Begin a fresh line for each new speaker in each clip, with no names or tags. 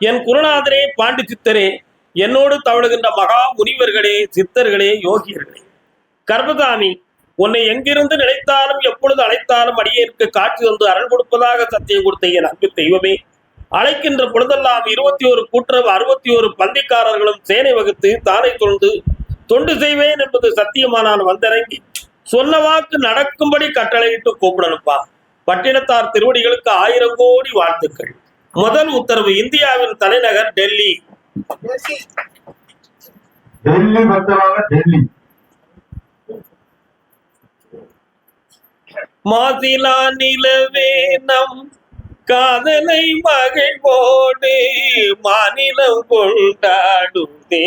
என் குருநாதரே பாண்டி சித்தரே, என்னோடு தவழுகின்ற மகா முனிவர்களே, சித்தர்களே, யோகியர்களே, கர்மதாமி, உன்னை எங்கிருந்து நினைத்தாலும் எப்பொழுது அழைத்தாலும் அடியேற்கு காட்சி தந்து அருள் கொடுப்பதாக சத்தியம் கொடுத்த என் அன்பு தெய்வமே, அழைக்கின்ற பொழுதெல்லாம் 21 கூட்டுறவு 61 பந்திக்காரர்களும் சேனை வகுத்து தானை தொழுந்து தொண்டு செய்வேன் என்பது சத்தியமானால் வந்திறங்கி சொன்ன வாக்கு நடக்கும்படி கட்டளையிட்டு கூப்பிடணுப்பா. பட்டினத்தார் திருவடிகளுக்கு 1000 கோடி வாழ்த்துக்கள். முதல் உத்தரவு, இந்தியாவின் தலைநகர் டெல்லி. மாதிலா நிலவே நம் காதலை மகிழ்வோடு மாநிலம் கொண்டாடுதே.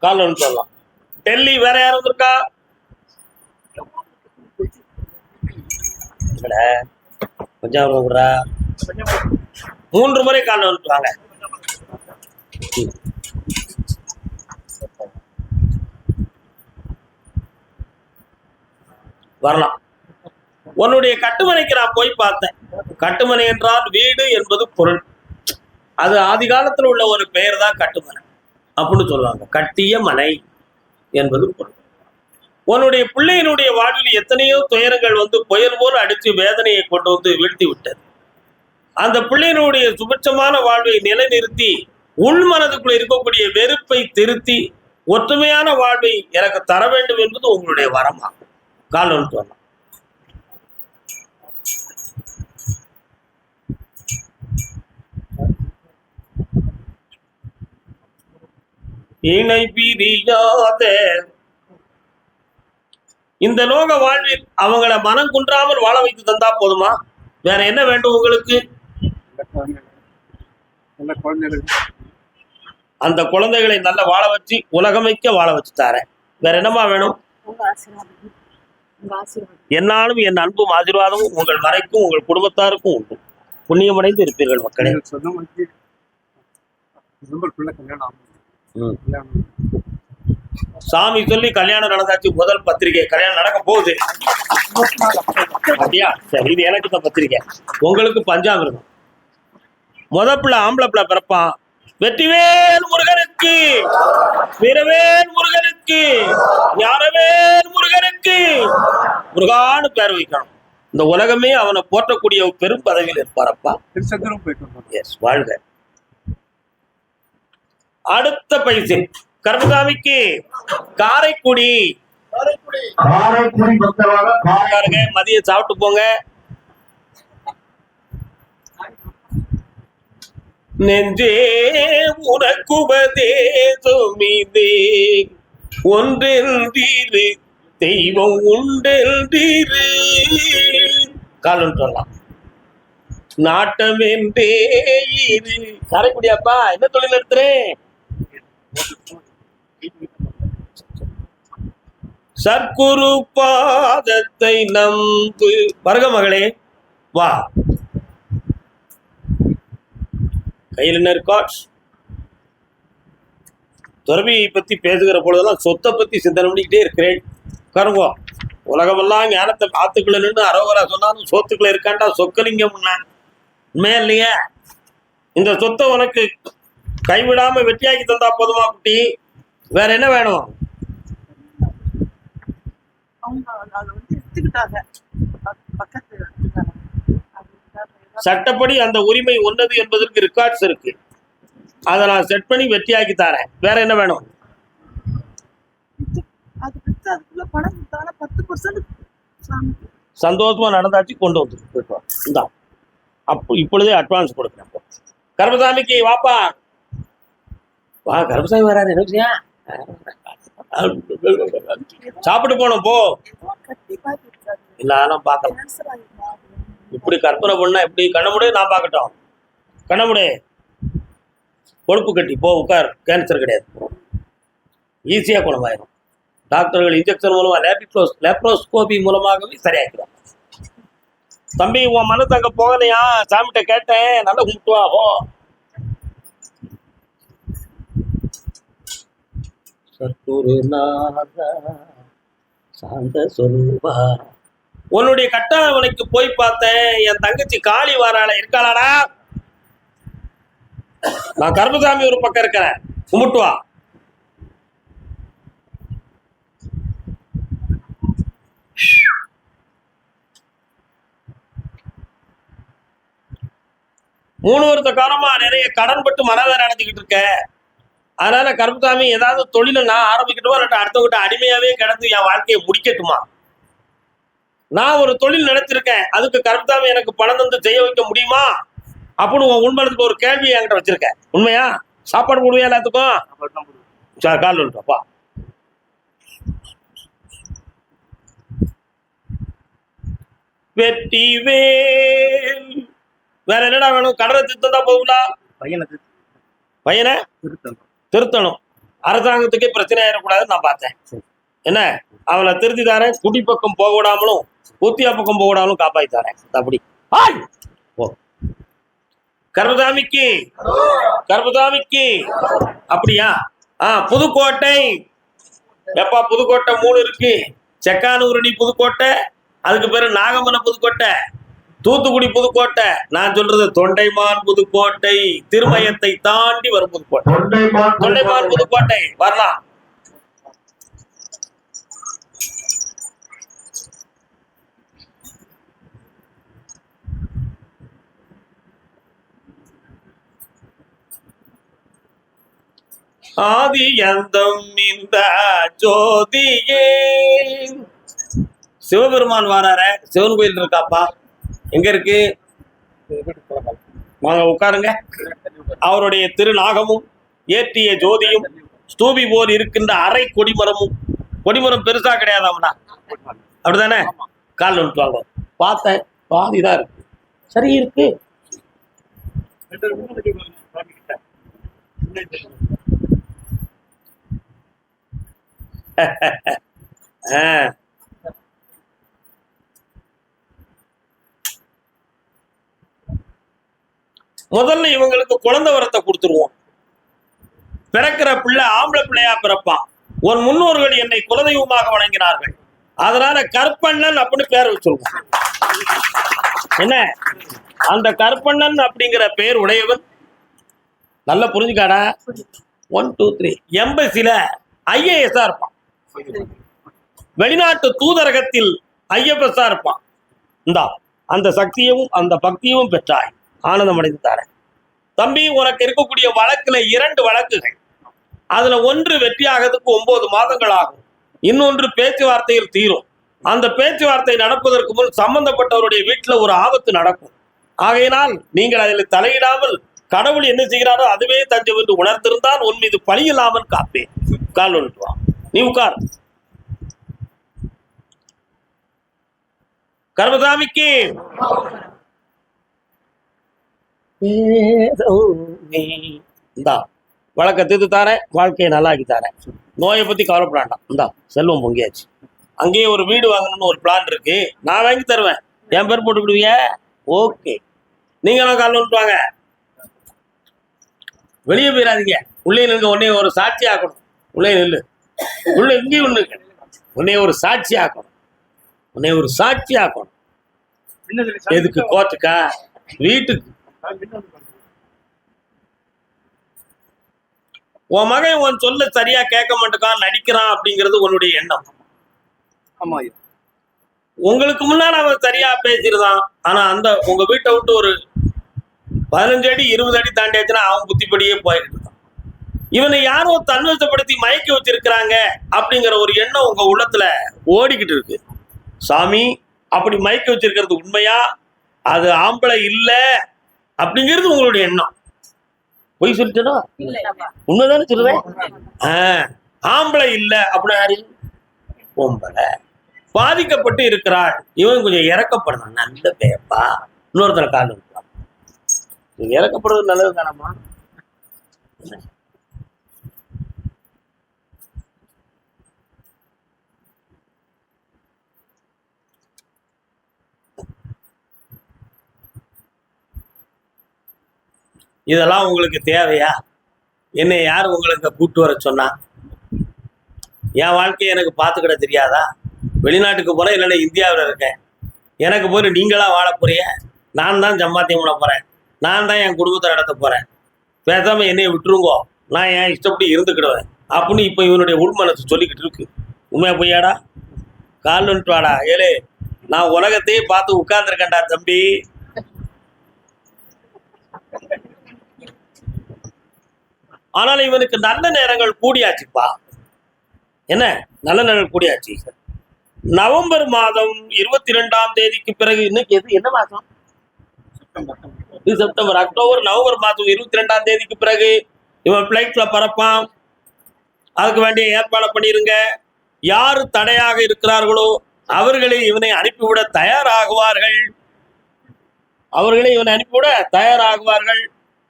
காலம் சொல்லலாம். டெல்லி வேற யாரும் இருக்கா? கொஞ்சம் 3 முறை காலம் வந்துட்டாங்க. வரலாம். உன்னுடைய கட்டுமனைக்கு நான் போய் பார்த்தேன். கட்டுமனை என்றால் வீடு என்பது பொருள். அது ஆதி காலத்தில் உள்ள ஒரு பெயர் தான் கட்டுமனை அப்படின்னு சொல்லுவாங்க. கட்டிய மனை என்பது பொருள். உன்னுடைய பிள்ளையினுடைய வாழ்வில் எத்தனையோ துயரங்கள் வந்து புயல் போல் அடித்து வேதனையை கொண்டு வந்து வீழ்த்தி விட்டது. அந்த பிள்ளையினுடைய சுபிட்சமான வாழ்வை நிலைநிறுத்தி உள் மனதுக்குள்ள இருக்கக்கூடிய வெறுப்பை திருத்தி ஒற்றுமையான வாழ்வை எனக்கு தர வேண்டும் என்பது உங்களுடைய வரமாகும். காலம் சொல்லலாம். இணை பிரியாத இந்த லோக வாழ்வில் அவங்கள மனம் குன்றாமல் வாழ வைத்து தந்தா போதுமா? வேற என்ன வேண்டும் உங்களுக்கு? அந்த குழந்தைகளை நல்ல வாழ வச்சு உலகமைக்க வாழ வச்சு தாரேன். வேற என்னமா வேணும்? என்னாலும் என் அன்பும் ஆசீர்வாதமும் உங்கள் மறைக்கும் உங்கள் குடும்பத்தாருக்கும் உண்டு. புண்ணியமடைந்து இருப்பீர்கள் மக்களே. சாமி சொல்லி கல்யாணம் நடந்தாச்சு. முதல் பத்திரிகை கல்யாணம் நடக்க போகுது. அப்படியா? சரி, இது எனக்கு தான் பத்திரிகை. உங்களுக்கு பஞ்சாமிர்தம். பிள்ளை ஆம்பளை பிள்ளை பிறப்பான். வெற்றிவேல் முருகனுக்கு, வீரவேல் முருகனுக்கு, ஞானவேல் முருகனுக்கு முருகான்னு பேர் வைக்கணும். இந்த உலகமே அவனை போற்றக்கூடிய பெரும் பதவியில் இருப்பாரப்பா. எஸ், வாழ்க. அடுத்த பைசு கர்மசாமிக்கு காரைக்குடி. மதியம் சாப்பிட்டு போங்க. நெஞ்சே உனக்குபதேசமிதே ஒன்றென்றீரு தெய்வம் உண்டென்றீரு. காலம் சொல்லலாம். நாட்டம் என்றே இரு. காரைக்குடி அப்பா, என்ன தொழில் நடத்துறேன்? சற்குரு பாதத்தை நம்பு. வருக மகளே, வா. கையில் என்ன இருக்கா? துறவியை பத்தி பேசுகிற பொழுதெல்லாம் சொத்தை பத்தி சிந்தனை பண்ணிக்கிட்டே இருக்கிறேன். கருங்கோ உலகமெல்லாம் ஞானத்தை பார்த்துக்குள்ள நின்று அரோகரா சொன்னாலும் சொத்துக்களை இருக்காண்டா சொக்கலிங்கம் உண்மையா இல்லையா? இந்த சொத்தை உனக்கு கைவிடாம வெற்றியாக்கி தந்தா போதுமா குட்டி? வேற என்ன வேணும்? சட்டப்படி அந்த உரிமை ஒன்னது என்பதற்கு ரெக்கார்ட்ஸ் இருக்கு. அதை நான் செட் பண்ணி வெற்றியாக்கி தரேன். வேற என்ன வேணும்? சந்தோஷமா நடந்தாச்சு, கொண்டு வந்து இந்தா. அப்போ இப்பொழுதே அட்வான்ஸ் கொடுக்குறேன். கர்மசாமிக்கு வாப்பா, வா. கர்மசாமி வராது. என்ன விஷயம்? சாப்பிட்டு போனோம் போ. இல்ல நான் பார்க்கலாம். இப்படி கற்பனை பண்ணா எப்படி? கண்ணமுடைய நான் பார்க்கட்டும். கண்ணமுடைய கொழுப்பு கட்டி போ, உட்கார். கேன்சர் கிடையாது, ஈஸியா குணமாயிரும். டாக்டர்கள் இன்ஜெக்ஷன் மூலமா லேப்ரோஸ்கோபி மூலமாகவே சரியாக்கிடும். தம்பி, உன் மனசு அங்க போகலையா? சாமிகிட்ட கேட்டேன், நல்லா கும்பிட்டுவா. ஓ உன்னுடைய கட்டாவணைக்கு போய் பார்த்தேன். என் தங்கச்சி காளி வாராள இருக்காளாடா? நான் கருப்பசாமி ஒரு பக்கம் இருக்கிறேன், கும்பிட்டு வா. மூணு வருஷ காலமா நிறைய கடன் பட்டு மனவேற அடைஞ்சுக்கிட்டு இருக்க. அதனால கருப்பசாமி ஏதாவது தொழிலை நான் ஆரம்பிக்கட்டுமா, இல்லாட்ட அடுத்தவங்கிட்ட அடிமையாவே கிடந்து என் வாழ்க்கையை முடிக்கட்டுமா? நான் ஒரு தொழில் நினைச்சிருக்கேன், அதுக்கு கருப்பசாமி எனக்கு பணம் தந்து செய்ய வைக்க முடியுமா அப்படின்னு உன் உண்மைக்கு ஒரு கேள்வி என்கிட்ட வச்சிருக்கேன். உண்மையா? சாப்பாடு போடுவியா எல்லாத்துக்கும்? கால் வந்துப்பா. வெற்றி வேல். வேற என்னடா வேணும்? கடனை திருத்தம் தான் போகுங்களா? பையனை திருத்தணும். அரசாங்கத்துக்கே பிரச்சனை ஆயிடக்கூடாதுன்னு நான் பார்த்தேன். என்ன, அவனை திருத்தி தரேன். குடி பக்கம் போக விடாமலும் குத்தியா பக்கம் போக விடாமலும் காப்பாற்றி தரேன். அப்படி கருப்பசாமிக்கு கருப்பசாமிக்கு அப்படியா? புதுக்கோட்டை. எப்பா புதுக்கோட்டை 3 இருக்கு. செக்கானூரணி புதுக்கோட்டை, அதுக்கு பேரு நாகமலை புதுக்கோட்டை, தூத்துக்குடி புதுக்கோட்டை. நான் சொல்றது தொண்டைமான் புதுக்கோட்டை, திருமயத்தை தாண்டி வரும் புதுக்கோட்டை. தொண்டைமான் புதுக்கோட்டை வரலாம். ஆதி அந்தம் இந்த ஜோதியே. சிவபெருமான் வாரார. சிவன் கோயில் இருக்காப்பா? எங்க இருக்கு? வாங்க உட்காருங்க. அவருடைய திருநாகமும் ஏற்றிய ஜோதியும் ஸ்தூபி போல் இருக்கின்ற அரை கொடிமரமும். கொடிமரம் பெருசா கிடையாதாம்னா, அப்படிதானே? கால் விட்டுவாங்க. பார்த்தேன், பாதிதான் இருக்கு. சரி இருக்கு. முதல்ல இவங்களுக்கு குழந்தை வரத்தை கொடுத்துருவோம். பிறக்கிற பிள்ளை ஆம்பளை பிள்ளையா பிறப்பான். உன் முன்னோர்கள் என்னை குலதெய்வமாக வணங்கினார்கள், அதனால கற்பண்ணன் அப்படின்னு பேர் வச்சிருவோம். என்ன, அந்த கற்பண்ணன் அப்படிங்கிற பேர் உடையவன் நல்லா புரிஞ்சுக்காடா. 1 2 3 எம்பசில ஐஏஎஸ்ஆ இருப்பான். வெளிநாட்டு தூதரகத்தில் ஐஎஃப்எஸ்ஆ இருப்பான். இந்தா அந்த சக்தியும் அந்த பக்தியும் பெற்றாய், ஆனந்தம் அடைந்து தாரேன். தம்பி, உனக்கு இருக்கக்கூடிய வழக்குல 2 வழக்குகள். அதுல ஒன்று வெற்றியாகிறதுக்கு 9 மாதங்கள் ஆகும். இன்னொன்று பேச்சுவார்த்தையில் தீரும். அந்த பேச்சுவார்த்தை நடப்பதற்கு முன் சம்பந்தப்பட்டவருடைய வீட்டுல ஒரு ஆபத்து நடக்கும். ஆகையினால் நீங்கள் அதில் தலையிடாமல் கடவுள் என்ன செய்கிறாரோ அதுவே தஞ்சம் என்று உணர்ந்திருந்தால் உன் மீது பழி இல்லாமல் காப்பேன். கால் ஒன்றுவா, நீ உட்கார். கருப்பசாமிக்கு இந்தா வழக்க தீர்த்து தாரேன், வாழ்க்கையை நல்லாக்கி தாரேன். நோயை பத்தி கவலைப்படாண்டாம். இந்தா செல்வம் பொங்கியாச்சு. அங்கேயே ஒரு வீடு வாங்கணும்னு ஒரு பிளான் இருக்கு, நான் வாங்கி தருவேன். என் பேர் போட்டுக்கிடுவீங்க? ஓகே. நீங்களும் கால் வந்துட்டு வெளியே போயிடாதீங்க. உள்ளே நின்று உன்னைய ஒரு சாட்சி ஆக்கணும். உள்ளே நில்லு. உள்ள இங்கேயும் ஒண்ணு, உன்னைய ஒரு சாட்சி ஆக்கணும். உன்னைய ஒரு சாட்சி ஆக்கணும். எதுக்கு? கோர்ட்டுக்கா? வீட்டுக்கு. உன் மகன் உன் சொல்ல சரியா கேட்க மாட்டேக்கான், நடிக்கிறான் அப்படிங்கிறது உன்னுடைய எண்ணம். உங்களுக்கு முன்னாடி அவன் சரியா பேசிருந்தான். ஆனா அந்த உங்க வீட்டை விட்டு ஒரு 15 அடி 20 அடி தாண்டியாச்சுன்னா அவன் புத்திப்படியே போயிட்டு இருக்கான். இவனை யாரோ தன்வசப்படுத்தி மயக்கி வச்சிருக்கிறாங்க அப்படிங்கிற ஒரு எண்ணம் உங்க உள்ளத்துல ஓடிக்கிட்டு இருக்கு. சாமி, அப்படி மயக்கி வச்சிருக்கிறது உண்மையா? அது ஆம்பளை இல்ல அப்படிங்கிறது உங்களுடைய எண்ணம். பொய் சொல்லிட்டா? உண்மைதானே சொல்லுவேன். ஆம்பளை இல்ல அப்படின்னா யாரு? பொம்பளை பாதிக்கப்பட்டு இருக்கிறாள். இவன் கொஞ்சம் இறக்கப்படுறான். நல்ல பேப்பா. இன்னொருத்தர கால் இருக்கான். இறக்கப்படுறது நல்லது தானம்மா. இதெல்லாம் உங்களுக்கு தேவையா? என்னை யார் உங்களுக்கு கூட்டு வர சொன்னா? என் வாழ்க்கையை எனக்கு பார்த்துக்கிட தெரியாதா? வெளிநாட்டுக்கு போறேன், இல்லைன்னா இந்தியாவில் இருக்கேன். எனக்கு போய் நீங்களா வாழ போறிய? நான் தான் சம்பாத்தியம் பண்ண போறேன். நான் தான் என் குடும்பத்தை நடத்த போறேன். பேசாம என்னைய விட்டுருங்கோ, நான் என் இஷ்டப்படி இருந்துக்கிடுவேன் அப்படின்னு இப்ப இவனுடைய உள் மனசு சொல்லிக்கிட்டு இருக்கு. உண்மையா பொய்யாடா? கால் வந்துட்டு வாடா. ஏலே, நான் உலகத்தையே பார்த்து உட்கார்ந்துருக்கேன்டா தம்பி. ஆனால் இவனுக்கு நல்ல நேரங்கள் கூடியாச்சுப்பா. என்ன நல்ல நேரங்கள் கூடியாச்சு. நவம்பர் மாதம் 22ஆம் தேதிக்கு பிறகு இன்னைக்கு எது என்ன மாசம்? இது செப்டம்பர், அக்டோபர், நவம்பர் மாதம் 22ஆம் தேதிக்கு பிறகு இவன் பிளைட்ல பறப்பான். அதுக்கு வேண்டிய ஏற்பாடு பண்ணிருங்க. யாரு தடையாக இருக்கிறார்களோ அவர்களே இவனை அனுப்பிவிட தயாராகுவார்கள்.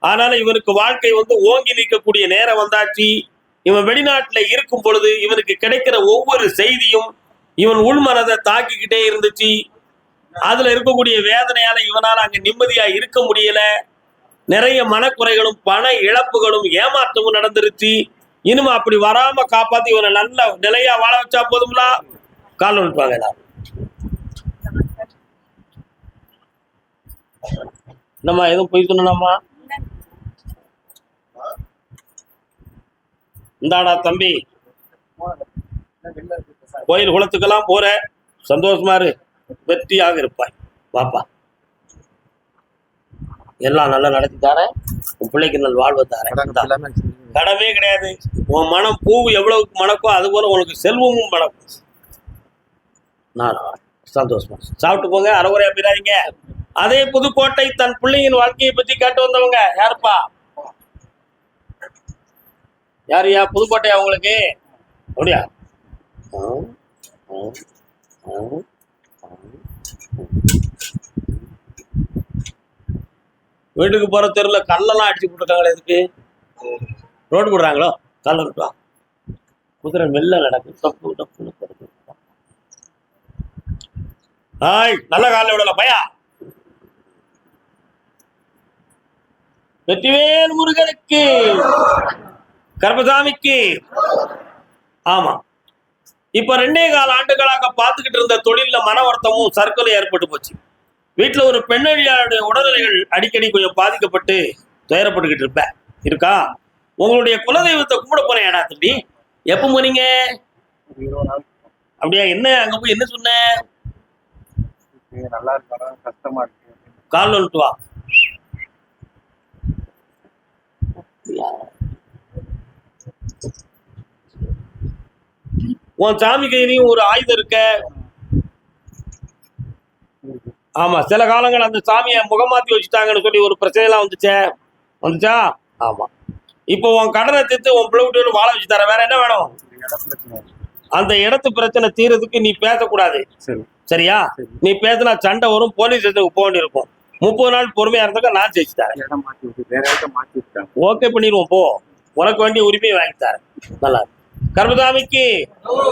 அதனால இவனுக்கு வாழ்க்கை ஓங்கி நிற்கக்கூடிய நேரம் வந்தாச்சு. இவன் வெளிநாட்டுல இருக்கும் பொழுது இவனுக்கு கிடைக்கிற ஒவ்வொரு செய்தியும் இவன் உள்மனதை தாக்கிக்கிட்டே இருந்துச்சு. அதுல இருக்கக்கூடிய வேதனையால இவனால அங்க நிம்மதியா இருக்க முடியல. நிறைய மனக்குறைகளும் பண இழப்புகளும் ஏமாற்றமும் நடந்துருச்சு. இனிமே அப்படி வராம காப்பாத்தி இவனை நல்ல நிலையா வாழ வச்சா போதும்ல. கால் வந்துப்பாங்க எல்லாரும். என்னம்மா எதுவும் போய் சொன்னோம்மா? இந்தாடா தம்பி, கோயில் குளத்துக்கெல்லாம் போற, சந்தோஷமா இரு, வெற்றியாக இருப்பாய். பாப்பா எல்லாம் நல்லா நடத்தி தாரேன். உன் பிள்ளைக்கு நல் வாழ்வு தாரேன். கடமே கிடையாது. உன் மனம் பூ எவ்வளவுக்கு மணக்கோ அது போல உனக்கு செல்வமும் மணக்கும். நான் சந்தோஷமா சாப்பிட்டு போங்க. அறகுறையா போயிடாதீங்க. அதே புதுக்கோட்டை தன் பிள்ளையின் வாழ்க்கையை பத்தி கேட்டு வந்தவங்க யாருப்பா? யாருயா? புதுக்கோட்டையா உங்களுக்கு? அப்படியா? வீட்டுக்கு போற தெருல கல்லெல்லாம் அடிச்சு போட்டுருக்காங்களே, எதுக்கு? ரோடு போடுறாங்களோ? கல்ல இருக்கா? குதிரை மெல்ல நடக்கும். தப்பு தப்பு. ஹாய், நல்ல காலைல விடல பையா. வெற்றிவேல் முருகனுக்கு, கர்மசாமிக்கு. ஆமா, இப்ப 2.25 ஆண்டுகளாக பார்த்துக்கிட்டு இருந்த தொழில மன வருத்தமும் சர்க்கரை ஏற்பட்டு போச்சு. வீட்டுல ஒரு பெண்ணடியாருடைய உடல்நிலைகள் அடிக்கடி கொஞ்சம் பாதிக்கப்பட்டு துயரப்பட்டுக்கிட்டு இருக்கா. உங்களுடைய குலதெய்வத்தை கும்பிட போறேன் ஏடா தம்பி. எப்ப போனீங்க? அப்படியா? என்ன அங்க போய் என்ன சொன்ன? நல்லா இருக்கா, கஷ்டமா இருக்கு, கால் வந்துட்டு வா. உன் சாமி கையிலையும் ஒரு ஆயுதம் இருக்க. ஆமா, சில காலங்கள் அந்த சாமியை முகமாத்தி வச்சுட்டாங்கன்னு சொல்லி ஒரு பிரச்சனை எல்லாம் வந்துச்சா? ஆமா. இப்போ உன் கடனை தீர்த்து உன் பிள்ளை விட்டு வாழ வச்சு தர. வேற என்ன வேணும்? அந்த இடத்து பிரச்சனை தீர்றதுக்கு நீ பேசக்கூடாது, சரியா? நீ பேசினா சண்டை வரும், போலீஸ் ஸ்டேஷனுக்கு போக வேண்டியிருக்கும். 30 நாள் பொறுமையா இருந்தக்க நான் ஜெயிச்சு தரேன். ஓகே பண்ணிடுவோம். போ, உனக்கு வேண்டிய உரிமையை வாங்கி தரேன். நல்லா. கர்மசாமிக்கு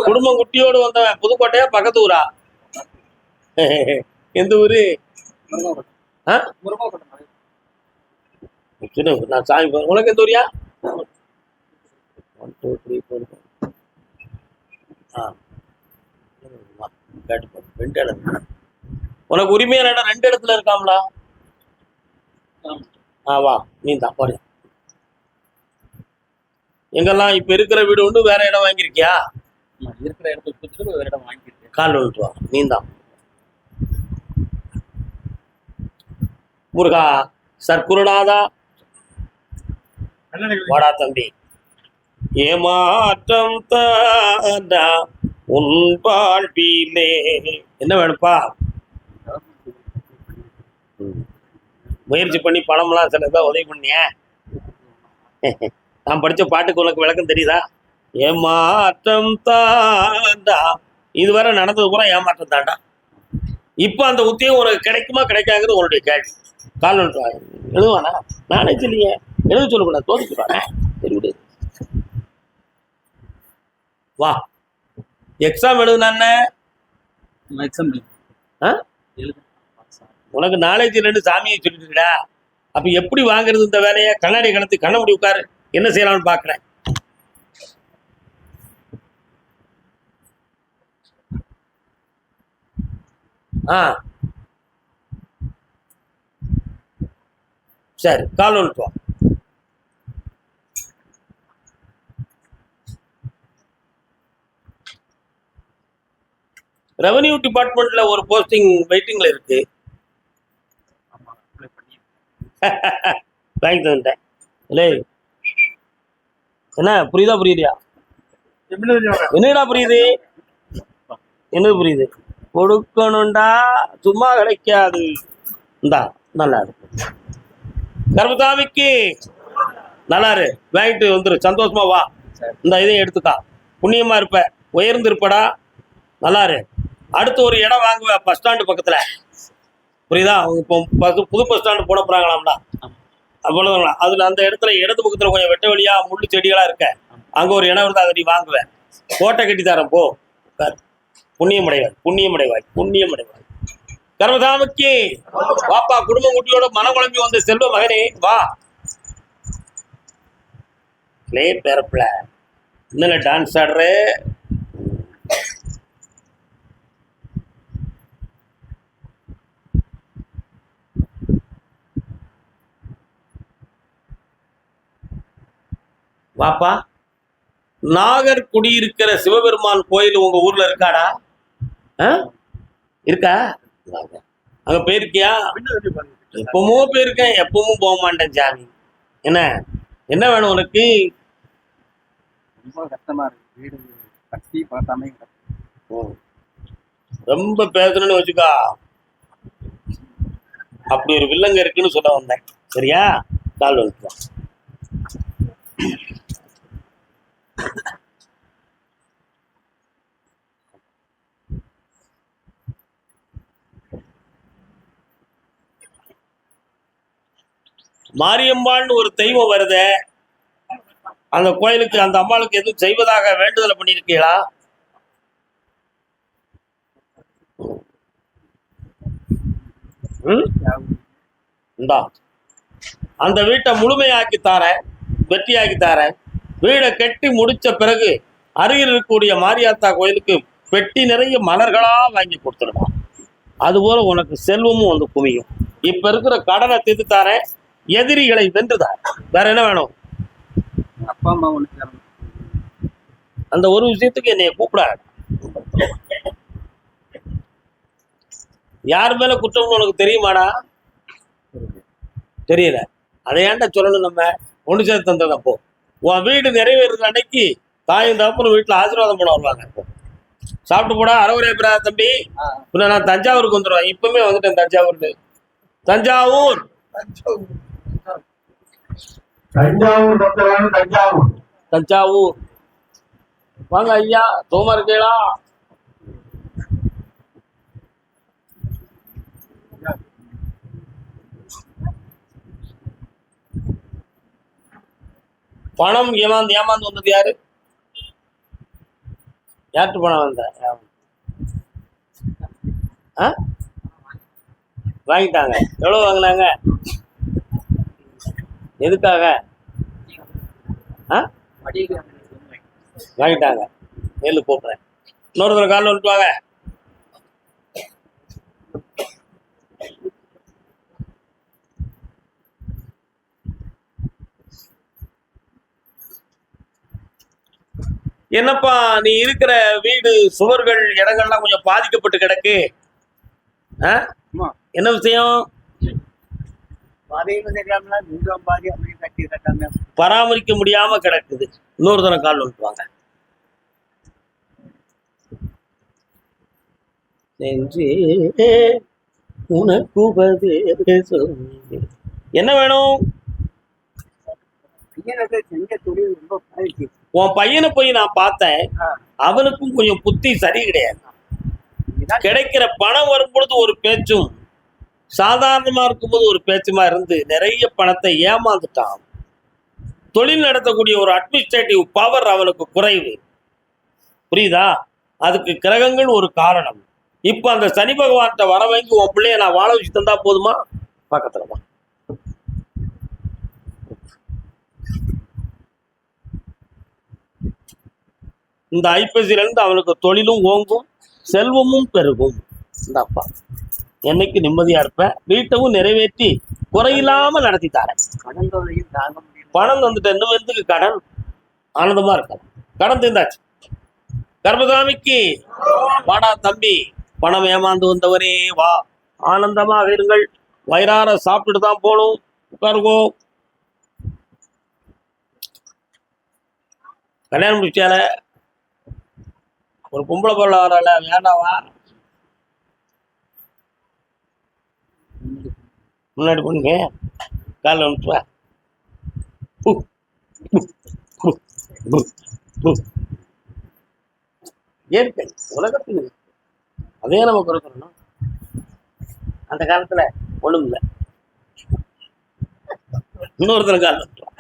குடும்பம் குட்டியோடு வந்தவன். புதுக்கோட்டையா பக்கத்து ஊரா? எந்த ஊரு? நான் சாமி. உனக்கு எந்த ஊரியா? 1 2 3 4 2 இடத்துல. உனக்கு உரிமையான இடம் 2 இடத்துல இருக்காங்களா? வா, நீ தான் பாரு. எங்கெல்லாம் இப்ப இருக்கிற வீடு உண்டு, வேற இடம் வாங்கியிருக்கியா? இருக்கிற இடத்துக்கு வேற இடம் வாங்கியிருக்கேன். கால் வந்துட்டு வா, நீ தான். முருகா சர்க்குருநாதா, வாடா தம்பி. ஏமாற்றம் தாண்டா உன் வாழ்விலே. என்ன வேணுப்பா? முயற்சி பண்ணி பணம்லாம் சில பேர் உதவி பண்ணிய. நான் படிச்ச பாட்டுக்கு உனக்கு விளக்கம் தெரியுதா? ஏமாற்றம் தாண்டா. இதுவரை நடந்தது கூட ஏமாற்றம் தாண்டா. இப்ப அந்த உத்தியம் உனக்கு கிடைக்குமா கிடைக்காங்கிறது உன்னுடைய கேள்வி. கால் எழுதுவானா? நானே சொல்லிய எழுத சொல்லக்கூடாது, தோதிச்சுப்பானே. வா, எக்ஸாம் எழுதுனா உனக்கு நாலேஜ் 2 சாமியை சொல்லிட்டுடா. அப்ப எப்படி வாங்குறது இந்த வேலையை? கண்ணாடி கலத்து கண்ண முடி உட்காரு. என்ன செய்யலாம்னு பாக்குறேன். சரி, கால் வந்துட்டு வா. ரெவன்யூ டிபார்ட்மெண்ட்ல ஒரு போஸ்டிங் வெயிட்டிங்ல இருக்கு. வாங்கி தந்துட்டேன். இல்லை என்ன புரியுதா புரியுதியா? என்னடா புரியுது? என்ன புரியுது? கொடுக்கணும்டா, சும்மா கிடைக்காது. இந்தா நல்லா இருக்கு. கர்மசாமிக்கு நல்லா இரு, வாங்கிட்டு வந்துரு, சந்தோஷமா வா. இந்த இதையும் எடுத்துக்கா, புண்ணியமா இருப்ப, உயர்ந்து இருப்படா, நல்லா இரு. அடுத்து ஒரு இடம் வாங்குவேன் பஸ் ஸ்டாண்டு பக்கத்துல, புரியுதா? அவங்க இப்போ புது பஸ் ஸ்டாண்டு போட போறாங்களாம்டா, அவ்வளவுதான். அதுல அந்த இடத்துல இடது பக்கத்துல கொஞ்சம் வெட்ட வழியா முள்ளு செடிகளா இருக்க, அங்க ஒரு இடம் இருந்தா அதை நீ வாங்குவேன், கோட்டை கட்டி தரேன் போ. புண்ணியமடைவாய், புண்ணியமடைவாய், புண்ணியமடைவாய். கர்மசாமிக்கு வாப்பா, குடும்ப குட்டியோட மன குழம்பி வந்த செல்வ மகனே வா. பேரப்பில இன்னும் டான்ஸ் ஆடுற. வாப்பா, நாகர் குடியிருக்கிற சிவபெருமான் கோயில் உங்க ஊர்ல இருக்காடா? இருக்கா? அங்க போயிருக்கியா? எப்பவும் போயிருக்கேன், எப்பவும் போக மாட்டேன் சாமி. என்ன என்ன வேணும் உனக்கு?
ரொம்ப கஷ்டமா இருக்கு, வீடு கட்டி பார்த்தாமே.
ரொம்ப பேசணும்னு வச்சுக்கா, அப்படி ஒரு வில்லங்க இருக்குன்னு சொல்ல வந்தேன். சரியா? கால் வந்துக்கலாம். மாரியம்மாள்னு ஒரு தெய்வம் வருத, அந்த கோயிலுக்கு அந்த அம்மாளுக்கு எதுவும் செய்வதாக வேண்டுதலை பண்ணியிருக்கீங்களா? இந்தா அந்த வீட்டை முழுமையாக்கி தாரேன், வெற்றியாக்கி தாரேன். வீடை கட்டி முடிச்ச பிறகு அருகில் இருக்கக்கூடிய மாரியாத்தா கோயிலுக்கு பெட்டி நிறைய மலர்களா வாங்கி கொடுத்துடலாம். அதுபோல உனக்கு செல்வமும் வந்து குவியும். இப்ப இருக்கிற கடனை தீர்த்து தாரேன், எதிரிகளை வென்றுதார். வேற என்ன வேணும்?
அப்பா அம்மா
அந்த ஒரு விஷயத்துக்கு என்னைய கூப்பிடாது. யார் மேல குற்றம்னு உனக்கு தெரியுமாடா? தெரியல. அதை ஏன்டா சொல்லணும்? நம்ம ஒன்று சேர்த்து தந்ததப்போ உன் வீடு நிறைவேறுற அன்னைக்கு தாயும் தகப்பனும் வீட்டுல ஆசீர்வாதம் பண்ண வருவாங்க. சாப்பிட்டு போடா, அறவுரை பிறா தம்பி. நான் தஞ்சாவூருக்கு வந்துடுவேன். இப்பவுமே வந்துட்டேன் தஞ்சாவூருக்கு. தஞ்சாவூர் தஞ்சாவூர் வாங்க ஐயா, தோமா இருக்கீங்களா? பணம் ஏமாந்து வந்தது யாரு? யார்கிட்ட பணம் வந்த? வாங்கிட்டாங்க. எவ்வளவு வாங்கினாங்க? எதுக்காக? வாங்கிட்டாங்க. நெல்லு போக்குறேன். இன்னொரு தடவை காலில் வந்துட்டுவாங்க. என்னப்பா நீ இருக்கிற வீடு சுவர்கள் இடங்கள்லாம் கொஞ்சம் பாதிக்கப்பட்டு கிடக்கு. என்ன விஷயம்? பராமரிக்க முடியாம கிடக்குது. இன்னொரு தரம் கால் வந்துட்டுவாங்க. என்ன வேணும்? உன் பையனை போய் நான் பார்த்தேன், அவனுக்கும் கொஞ்சம் புத்தி சரி கிடையாது. கிடைக்கிற பணம் வரும்பொழுது ஒரு பேச்சும், சாதாரணமா இருக்கும்போது ஒரு பேச்சுமா இருந்து நிறைய பணத்தை ஏமாந்துட்டான். தொழில் நடத்தக்கூடிய ஒரு அட்மினிஸ்ட்ரேட்டிவ் பவர் அவனுக்கு குறைவு. புரியுதா? அதுக்கு கிரகங்கள் ஒரு காரணம். இப்ப அந்த சனி பகவான்கிட்ட வர வாங்கி உன் பிள்ளைய நான் வாழ வச்சு தந்தா போதுமா? பக்கத்துலமா இந்த ஐப்பசியில இருந்து அவனுக்கு தொழிலும் ஓங்கும், செல்வமும் பெருகும். இந்த அப்பா என்னைக்கு நிம்மதியா இருப்ப, வீட்டவும் நிறைவேற்றி குறையில்லாம நடத்தி தாரேன். பணம் வந்துட்டு இன்னும் எதுக்கு கடன்? ஆனந்தமா இருக்கலாம். கடன் தீர்ந்தாச்சு. கர்மசாமிக்கு வாடா தம்பி, பணம் ஏமாந்து வந்தவரே வா, ஆனந்தமாக இருங்கள், வயிறார சாப்பிட்டுட்டு தான் போகணும், உட்காருங்கோ. கல்யாணம் முடிச்சால ஒரு பொம்பளை பொருள் வரல, வேண்டாவா? முன்னாடி பொண்ணுங்க காலில் வந்துட்டுவா. இயற்கை உலகத்துக்கு அதே நம்ம குறைக்கணும். அந்த காலத்துல ஒண்ணும் இல்லை, இன்னொருத்தர காலில் வந்துட்டுவா.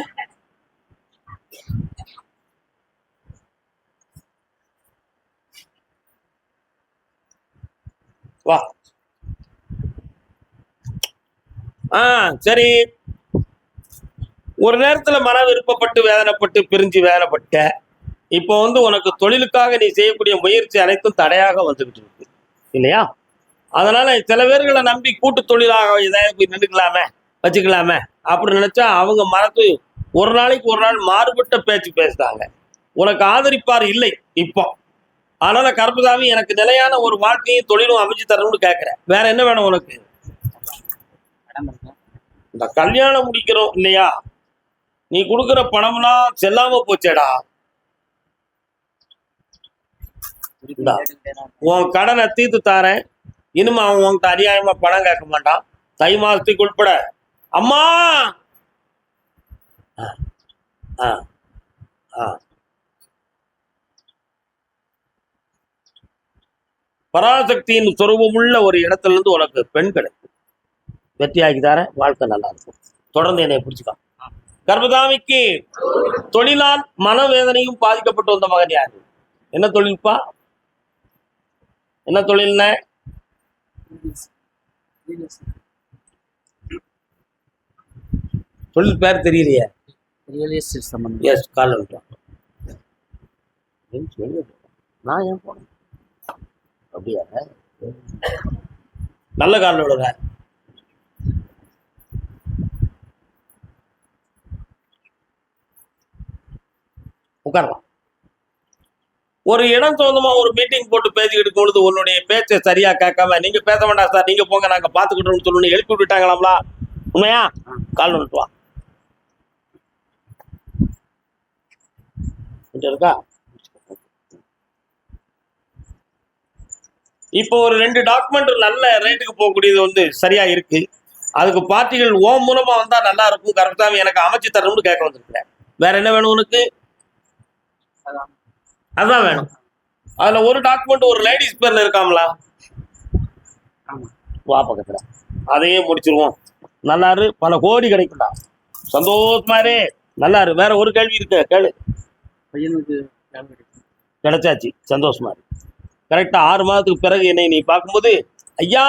வா. சரி, ஒரு நேரத்துல மன விருப்பப்பட்டு வேதனைப்பட்டு பிரிஞ்சு வேதனைப்பட்ட, இப்போ உனக்கு தொழிலுக்காக நீ செய்யக்கூடிய முயற்சி அனைத்தும் தடையாக வந்துகிட்டு இருக்கு இல்லையா? அதனால சில பேர்களை நம்பி கூட்டு தொழிலாக இதாக போய் நின்றுக்கலாமே வச்சுக்கலாமே அப்படின்னு நினைச்சா அவங்க மனத்து ஒரு நாளைக்கு ஒரு நாள் மாறுபட்ட பேச்சு பேசுறாங்க. உனக்கு ஆதரிப்பார் இல்லை இப்போ. அதனால கருப்பசாமி, எனக்கு நிலையான ஒரு வாழ்க்கையும் தொழிலும் அமைச்சு தரணும்னு கேட்கிறேன். வேற என்ன வேணும் உனக்கு? இந்த கல்யாணம் முடிக்கிறோம் இல்லையா, நீ கொடுக்குற பணம்லாம் செல்லாம போச்சேடா. உன் கடனை தீர்த்து தாரேன், இனிமே அவன் உன்கிட்ட அநியாயமா பணம் கேட்க மாட்டான். தை மாசத்துக்கு உட்பட. அம்மா பராசக்தியின் சொரூபமுள்ள ஒரு இடத்துல இருந்து உனக்கு பெண் கிடைக்கும். வெற்றியாக்கி தரேன், வாழ்க்கை நல்லா இருக்கும். தொடர்ந்து என்னை பிடிச்சிக்கா. கர்மசாமிக்கு தொழிலால் மனவேதனையும் பாதிக்கப்பட்டு வந்த மகன் யாரு? என்ன தொழில்ப்பா? என்ன தொழில்ன? தொழில் பேர் தெரியலையே. எஸ், கால் வந்துட்டோம். நான் ஏன் போனேன்? அப்படியா? நல்ல காலில் விடுங்க. உட்காரலாம். ஒரு இடம் சொந்தமா ஒரு மீட்டிங் போட்டு பேசிக்கிட்டு பொழுது உன்னுடைய பேச்சை சரியா கேட்காம, நீங்க பேச வேண்டாம் சார், நீங்க போங்க, நாங்க பாத்துக்கிட்டோம்னு சொல்லணும் எழுப்பி விட்டுட்டாங்களாம்லா? உண்மையா? கால் வந்துட்டு இருக்கா? இப்போ ஒரு 2 டாக்குமெண்ட் நல்ல ரேட்டுக்கு போகக்கூடியது சரியா இருக்கு. அதுக்கு பார்ட்டிகள் ஓம் மூலமா வந்தா நல்லா இருக்கும். கரெக்டாக எனக்கு அமைச்சு தரணும்னு கேட்க வந்திருக்கிறேன். வேற என்ன வேணும் உனக்கு? அதான் வேணும். அதுல ஒரு டாக்குமெண்ட் ஒரு லேடிஸ் பேர்ல இருக்காங்களா? வா பக்கத்துல, அதையே முடிச்சிருவோம். நல்லாரு, பல கோடி கிடைக்கும்டா. சந்தோஷமாரு, நல்லாரு. வேற ஒரு கேள்வி இருக்கு, கேளு.
பையனுக்கு
கிடைச்சாச்சு, சந்தோஷமா இருக்கு. கரெக்டா 6 மாதத்துக்கு பிறகு என்னை நீ பார்க்கும்போது, ஐயா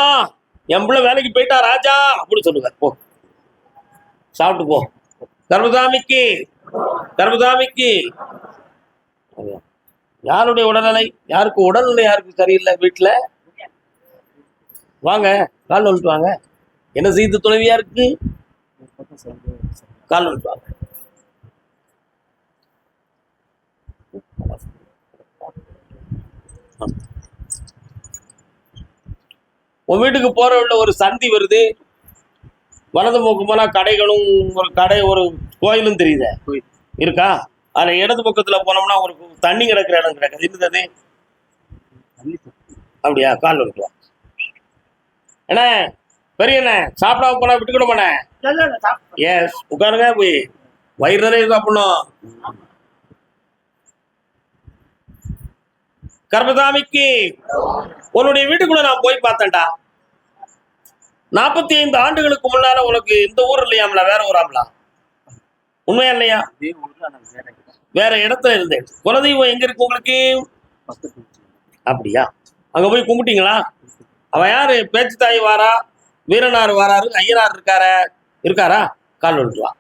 என் பிள்ளை வேலைக்கு போயிட்டா ராஜா அப்படின்னு சொல்லுவார். போ, சாப்பிட்டு போ. கர்மசாமிக்கு கர்மசாமிக்கு யாருடைய உடல்நிலை? யாருக்கு உடல்நிலை யாருக்கு சரியில்லை வீட்டுல? வாங்க, கால் வந்துட்டு வாங்க. என்ன செய்து துணைவியா இருக்கு? கால் வந்துட்டு வாங்க. உன் வீட்டுக்கு போற உள்ள ஒரு சந்தி வருது, வலது பக்கம் போனா கடைகளும் ஒரு கடை ஒரு கோயிலும் தெரியுது இருக்கா? அதுல இடது பக்கத்துல போனோம்னா ஒரு தண்ணி கிடக்குற இடம் கிடக்குது. இருந்தது அப்படியா? கால் வந்துட்டு வா. என்ன பெரிய என்ன சாப்பிடாம போனா விட்டுக்கிட போனே? எஸ், உட்காருங்க. போய் வயிறு நிறைய சாப்பிடணும். கர்மசாமிக்கு உன்னுடைய வீட்டுக்குள்ள நான் போய் பார்த்தேன்டா. 45 ஆண்டுகளுக்கு முன்னால உனக்கு இந்த ஊர் இல்லையாம்ல, வேற ஊராம்லா? உண்மையா இல்லையா? வேற இடத்துல இருந்தேன். குலதெய்வம் எங்க இருக்கு உங்களுக்கு? அப்படியா? அங்க போய் கும்பிட்டீங்களா? அவன் யாரு? பேச்சு தாய் வாரா, வீரனார் வாராரு, ஐயனார் இருக்காரா? கால் வந்துட்டு வா.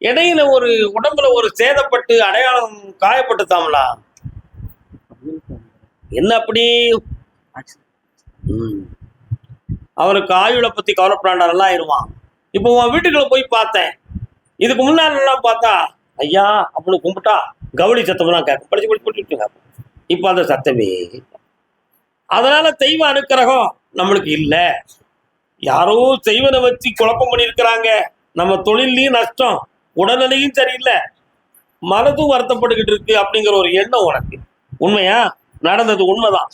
இடையில ஒரு உடம்புல ஒரு சேதப்பட்டு அடையாளம் காயப்பட்டுதாம்லா? என்ன அப்படி? அவனுக்கு ஆயுளை பத்தி கவலைப்படாண்டா நல்லா ஆயிடுவான். இப்போ உன் வீட்டுக்குள்ள போய் பார்த்தேன். இதுக்கு முன்னாடி எல்லாம் பார்த்தா ஐயா அப்படின்னு கும்பிட்டா கவுளி சத்தம்லாம் கேட்கும், படிச்சு படிச்சு படிச்சுட்டு கேட்கும். இப்போ அந்த சத்தமே இல்லை. அதனால தெய்வ அனுக்கிரகம் நம்மளுக்கு இல்லை. யாரோ செய்வனை வச்சு குழப்பம் பண்ணியிருக்கிறாங்க. நம்ம தொழிலையும் நஷ்டம், உடல்நிலையும் சரியில்லை, மனதும் வருத்தப்பட்டுக்கிட்டு இருக்கு அப்படிங்கிற ஒரு எண்ணம் உனக்கு. உண்மையா? நடந்தது உண்மைதான்.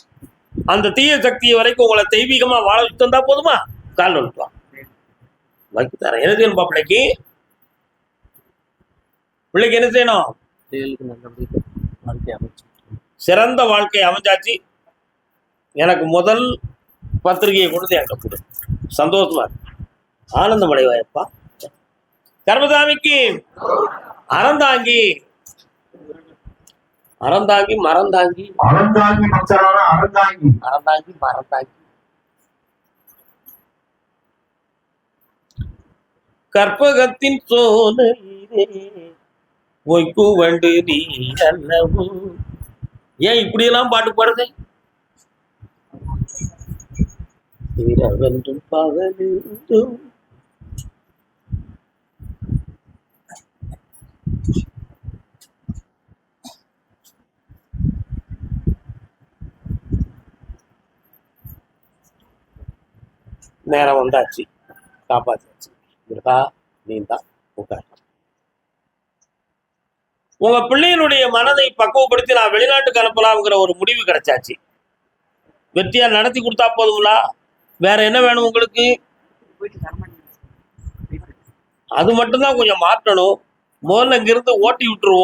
அந்த தீய சக்தியை வரைக்கும் உங்களை தெய்வீகமா வாழ வச்சு தந்தா போதுமா? கால் வந்துட்டான் வைத்து தரேன். என்ன செய்யணும் பிள்ளைக்கு? பிள்ளைக்கு என்ன செய்யணும்?
பிள்ளைகளுக்கு நல்லபடியாக வாழ்க்கை அமைச்சு
சிறந்த வாழ்க்கை அமைஞ்சாச்சு. எனக்கு முதல் பத்திரிகையை கொடுத்து என்கிட்ட கொடு. சந்தோஷமா இருக்கு, ஆனந்தம் அடைவாயப்பா. கர்மசாமிக்கு அறந்தாங்கி அறந்தாங்கி மறந்தாங்கி
அறந்தாங்கி மச்சரான அறந்தாங்கி
அறந்தாங்கி மறந்தாங்கி கற்பகத்தின் சோலையிலே பொய்க்கு வண்டு நீ அல்லவோ. ஏன் இப்படியெல்லாம் பாட்டு பாடுது? இரவென்றும் பகலென்றும் நேரம் வந்தாச்சு, காப்பாத்தாச்சு. இருக்கா நீ தான் உட்கார். உங்க பிள்ளையினுடைய மனதை பக்குவப்படுத்தி நான் வெளிநாட்டுக்கு அனுப்பலாம்ங்கிற ஒரு முடிவு கிடைச்சாச்சு. வெற்றியா நடத்தி கொடுத்தா போதுங்களா? வேற என்ன வேணும் உங்களுக்கு? அது மட்டும்தான் கொஞ்சம் மாற்றணும். முதல்ல இங்கிருந்து ஓட்டி விட்டுருவோம்.